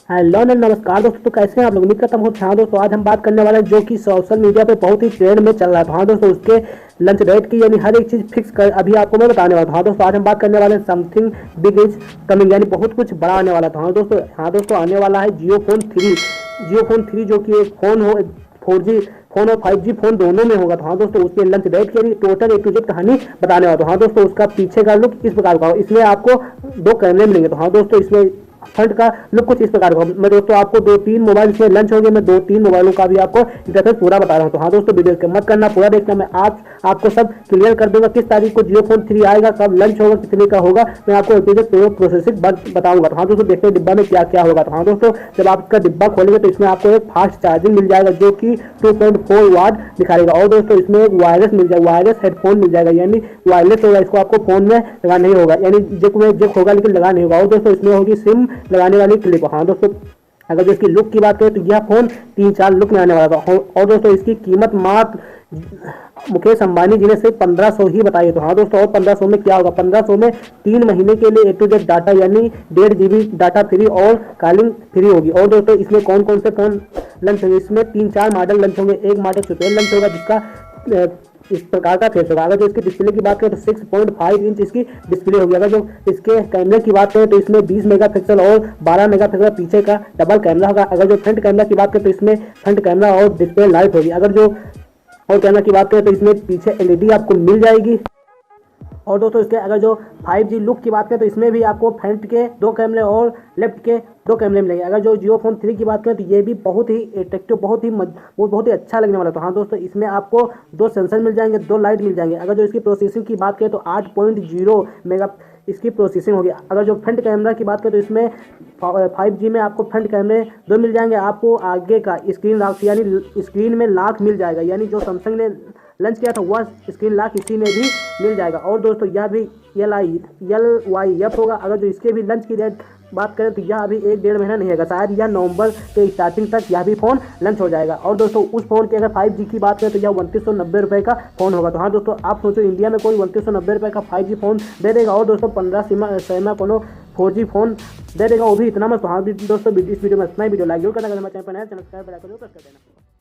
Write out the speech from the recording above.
Hello नमस्कार दोस्तों, तो कैसे हैं आप लोग। उम्मीद करता हूँ हाँ दोस्तों, आज हम बात करने वाले हैं जो कि सोशल मीडिया पे बहुत ही ट्रेंड में चल रहा है। तो हाँ दोस्तों, उसके लंच रेट की यानी हर एक चीज़ फिक्स कर अभी आपको मैं बताने वाला था। हाँ दोस्तों, आज हम बात करने वाले हैं समथिंग बिग इज कमिंग, यानी बहुत कुछ बड़ा आने वाला था। हाँ दोस्तों आने वाला है जियो फोन 3 जो कि एक फ़ोन हो 4G फोन और 5G फोन दोनों में होगा। तो हाँ दोस्तों, उसके लंच रेट की टोटल ए टू जेड कहानी बताने वाला। तो हाँ दोस्तों, उसका पीछे का लुक इस प्रकार का हो, इसमें आपको 2 कैमरे मिलेंगे। तो हाँ दोस्तों, इसमें फ्रंट का लुक कुछ इस प्रकार का। मैं दोस्तों आपको 2-3 मोबाइल इसमें लंच होंगे, मैं 2-3 मोबाइलों का भी आपको इंटरफेस पूरा बता रहा हूँ। तो हाँ दोस्तों, वीडियो के मत करना, पूरा देखना। मैं आज आपको सब क्लियर कर दूंगा किस तारीख को जियो फोन 3 आएगा, कब लंच होगा, कितने का होगा, मैं आपको पूरा प्रोसेसिंग बताऊंगा। तो हाँ दोस्तों, देखते हैं डिब्बा में क्या क्या होगा। तो हाँ दोस्तों, जब आप इसका डिब्बा खोलेंगे तो इसमें आपको एक फास्ट चार्जिंग मिल जाएगा जो कि 2.4 वाट दिखाएगा। और दोस्तों इसमें एक वायरस मिल जाएगा, वायरस हेडफोन मिल जाएगा, यानी वायरलेस होगा, इसको आपको फोन में लगा नहीं होगा, यानी जेक होगा लेकिन लगा नहीं होगा। और दोस्तों इसमें होगी सिम लगाने वाली क्लिप। हाँ दोस्तों, अगर जो इसकी लुक की बात करें तो यह फोन 3-4 लुक में आने वाला था। और दोस्तों इसकी कीमत मात्र मुकेश अंबानी जी ने सिर्फ 1500 ही बताई। तो हाँ दोस्तों, और 1500 में क्या होगा, 1500 में 3 महीने के लिए ए टू जेड डाटा यानी 1.5 GB डाटा फ्री और कॉलिंग फ्री होगी। और दोस्तों इसमें कौन कौन से फोन लंच होंगे, इसमें 3-4 मॉडल लंच होंगे। एक मॉडल सुपर लंच होगा जिसका इस प्रकार का फेस होगा। अगर जो इसकी डिस्प्ले की बात करें तो 6.5 इंच इसकी डिस्प्ले होगी। अगर जो इसके कैमरे की बात करें तो इसमें 20 मेगापिक्सल और 12 मेगापिक्सल पीछे का डबल कैमरा होगा। अगर जो फ्रंट कैमरा की बात करें तो इसमें फ्रंट कैमरा और डिस्प्ले लाइट होगी। अगर जो और कैमरा की बात करें तो इसमें पीछे LED आपको मिल जाएगी। और दोस्तों इसके अगर जो 5G लुक की बात करें तो इसमें भी आपको फ्रंट के 2 कैमरे और लेफ्ट के 2 कैमरे मिलेंगे। अगर जो जियो फोन 3 की बात करें तो ये भी बहुत ही अट्रैक्टिव, बहुत ही अच्छा लगने वाला। तो हाँ दोस्तों, इसमें आपको 2 सेंसर मिल जाएंगे, 2 लाइट मिल जाएंगे। अगर जो इसकी प्रोसेसिंग की बात करें तो 8.0 मेगा इसकी प्रोसेसिंग होगी। अगर जो फ्रंट कैमरा की बात करें तो इसमें 5G में आपको फ्रंट कैमरे 2 मिल जाएंगे। आपको आगे का स्क्रीन लॉक यानी स्क्रीन में लॉक मिल जाएगा, यानी जो सैमसंग ने लंच किया था वह स्क्रीन लॉक इसी में भी मिल जाएगा। और दोस्तों यह भी LYF होगा। अगर जो इसके भी लंच की डेट बात करें तो यह अभी 1-1.5 महीना नहीं है, शायद यह नवंबर के स्टार्टिंग तक यह भी फ़ोन लंच हो जाएगा। और दोस्तों उस फोन की अगर 5G की बात करें तो यह 2990 रुपये का फ़ोन होगा। तो हाँ दोस्तों, आप सोचो इंडिया में कोई 2990 रुपये का 5G फ़ोन दे देगा और दोस्तों 15 सेमा कोनो 4G फ़ोन दे देगा, वो भी इतना मत। तो हाँ दोस्तों, इस वीडियो में इतना ही। वीडियो लाइक जरूर करना, अगर हमारे चैनल पर नया चैनल सब्सक्राइब कर देना।